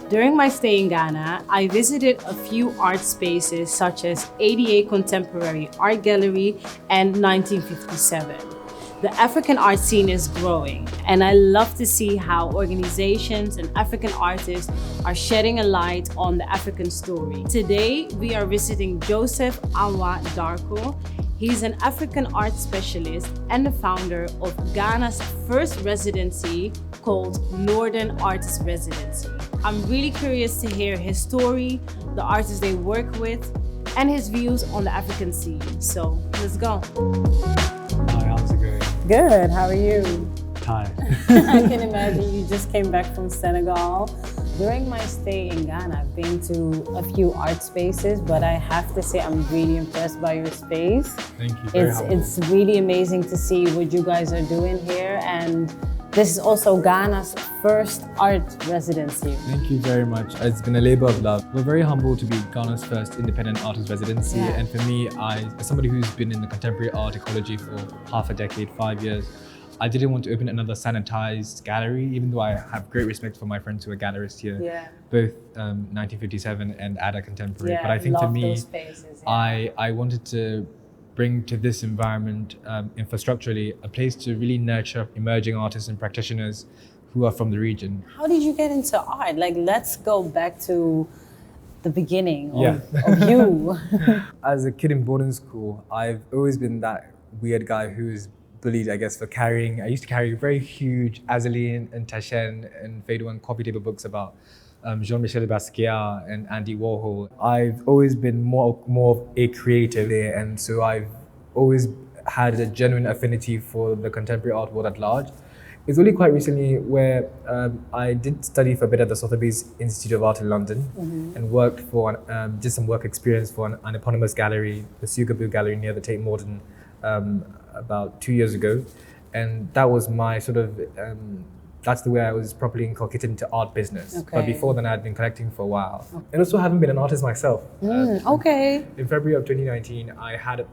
During my stay in Ghana, I visited a few art spaces such as 88 Contemporary Art Gallery and 1957. The African art scene is growing, and I love to see how organizations and African artists are shedding a light on the African story. Today, we are visiting Joseph Awuah-Darko. He's an African art specialist and the founder of Ghana's first residency called Northern Artist Residency. I'm really curious to hear his story, the artists they work with, and his views on the African scene. So let's go. Hi, how's it going? Good, how are you? Hi. I can imagine you just came back from Senegal. During my stay in Ghana, I've been to a few art spaces, but I have to say I'm really impressed by your space. Thank you. It's really amazing to see what you guys are doing here, and this is also Ghana's first art residency. Thank you very much. It's been a labor of love. We're very humbled to be Ghana's first independent artist residency. Yeah. And for me, as somebody who's been in the contemporary art ecology for half a decade, 5 years, I didn't want to open another sanitized gallery, even though I have great respect for my friends who are gallerists here, both 1957 and Ada Contemporary. Yeah, but I think for me, those spaces, yeah. I wanted to bring to this environment, infrastructurally, a place to really nurture emerging artists and practitioners who are from the region. How did you get into art? Like, let's go back to the beginning of you. As a kid in boarding school, I've always been that weird guy who's bullied, I guess, for carrying. I used to carry very huge Azaline and Taschen and Faidouin coffee table books about Jean-Michel Basquiat and Andy Warhol. I've always been more of a creative there, and so I've always had a genuine affinity for the contemporary art world at large. It's only quite recently where I did study for a bit at the Sotheby's Institute of Art in London, and worked for did some work experience for an eponymous gallery, the Sugaboo Gallery near the Tate Modern, about 2 years ago, and that was my sort of that's the way I was properly inculcated into art business. Okay. But before then, I'd been collecting for a while, and also haven't been an artist myself. Okay. In February of 2019, I had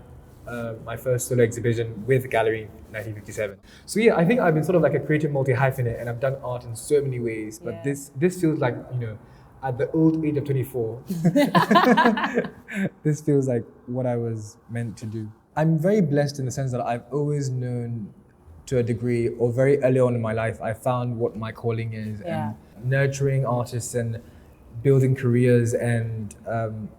my first solo exhibition with Gallery 1957. So yeah, I think I've been sort of like a creative multi-hyphenate, and I've done art in so many ways. But this feels like, at the old age of 24, this feels like what I was meant to do. I'm very blessed in the sense that I've always known, to a degree, or very early on in my life, I found what my calling is, and nurturing artists and building careers and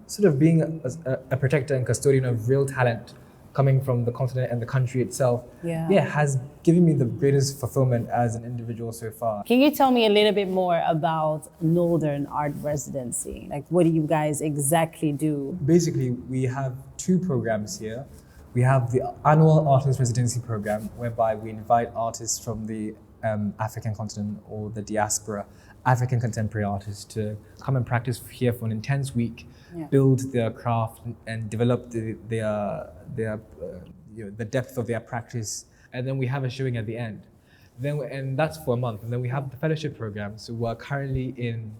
sort of being a protector and custodian of real talent coming from the continent and the country itself, has given me the greatest fulfillment as an individual so far. Can you tell me a little bit more about Northern Art Residency? Like, what do you guys exactly do? Basically, we have two programs here. We have the annual artist residency program, whereby we invite artists from the African continent or the diaspora, African contemporary artists, to come and practice here for an intense week, build their craft and develop the depth of their practice. And then we have a showing at the end. And that's for a month. And then we have the fellowship program. So we're currently in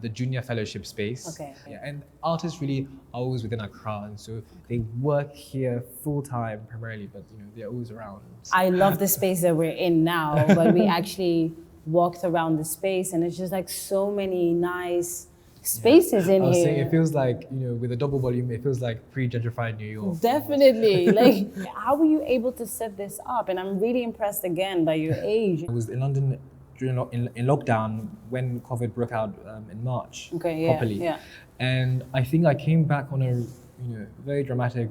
the junior fellowship space. Okay. Yeah, and artists really are always within Accra, and so they work here full time primarily, but they're always around. I love the space that we're in now, but we actually walked around the space, and it's just like so many nice spaces in I was here. saying, it feels like, with a double volume, it feels like pre-gentrified New York. Definitely. Like, how were you able to set this up? And I'm really impressed again by your age. I was in London in lockdown when COVID broke out in March. Properly. Yeah. And I think I came back on a very dramatic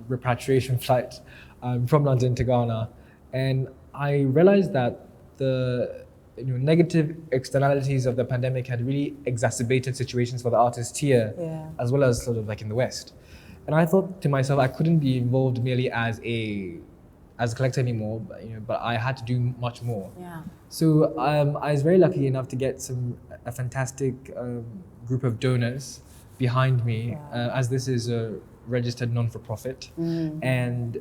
repatriation flight from London to Ghana, and I realized that the negative externalities of the pandemic had really exacerbated situations for the artists here, as well as sort of like in the West. And I thought to myself, I couldn't be involved merely as a collector anymore, but I had to do much more. So I was very lucky enough to get a fantastic group of donors behind me, as this is a registered non-for-profit, and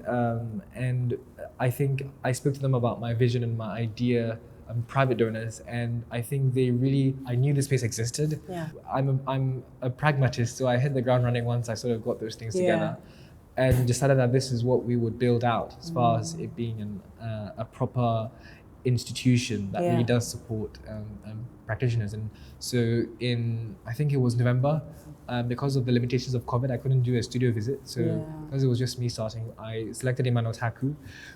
I think I spoke to them about my vision and my idea. Private donors, and I think I knew this space existed. I'm a pragmatist, so I hit the ground running once I sort of got those things together, and decided that this is what we would build out as far as it being a proper institution that really does support practitioners. And so I think it was November, because of the limitations of COVID, I couldn't do a studio visit. So because it was just me starting, I selected Emmanuel Taku,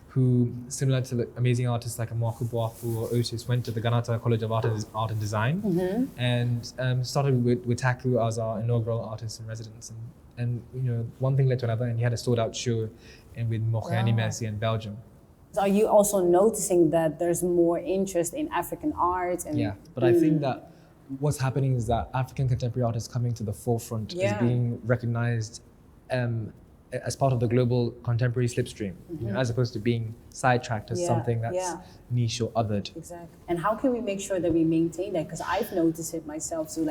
who, similar to amazing artists like Amoku Boafu or Otis, went to the Ghanata College of Art and Design, and started with Taku as our inaugural artist in residence. And one thing led to another, and he had a sold-out show with Mokhani Mercy in Belgium. Are you also noticing that there's more interest in African art? And but I think that what's happening is that African contemporary art is coming to the forefront, is being recognized as part of the global contemporary slipstream, as opposed to being sidetracked as something that's niche or othered. Exactly. And how can we make sure that we maintain that? Because I've noticed it myself. So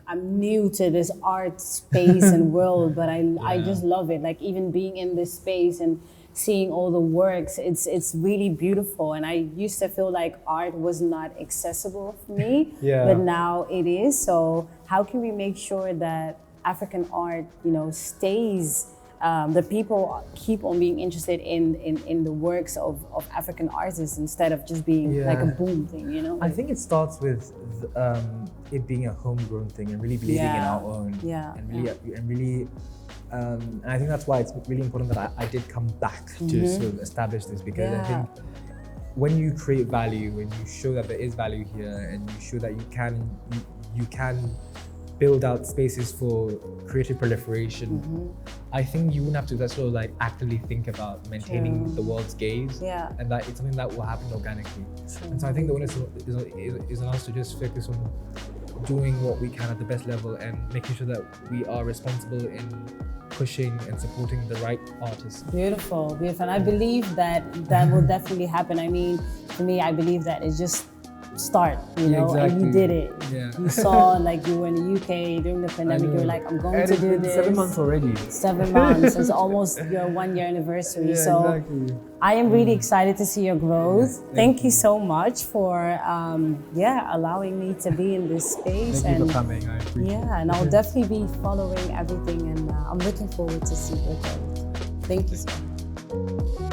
I'm new to this art space and world, but I just love it. Like even being in this space and seeing all the works, it's really beautiful. And I used to feel like art was not accessible for me, but now it is. So how can we make sure that African art, stays, the people keep on being interested in the works of African artists instead of just being like a boom thing, I think it starts with it being a homegrown thing and really believing in our own. And I think that's why it's really important that I did come back to sort of establish this, because I think when you create value, when you show that there is value here, and you show that you can build out spaces for creative proliferation, I think you wouldn't have to sort of like actively think about maintaining the world's gaze, and that it's something that will happen organically. And so I think the onus is on us to just focus on doing what we can at the best level and making sure that we are responsible in pushing and supporting the right artists. Beautiful. And I believe that will definitely happen. I mean, for me, I believe that it's just start, and you did it. You saw, like, you were in the UK during the pandemic, you were like, I'm going to do this. 7 months already. 7 months. It's almost your 1 year anniversary. So I am really excited to see your growth. Thank you so much for allowing me to be in this space. Thank you for coming. I appreciate it. And I'll definitely be following everything, and I'm looking forward to see your growth. Thank you so much.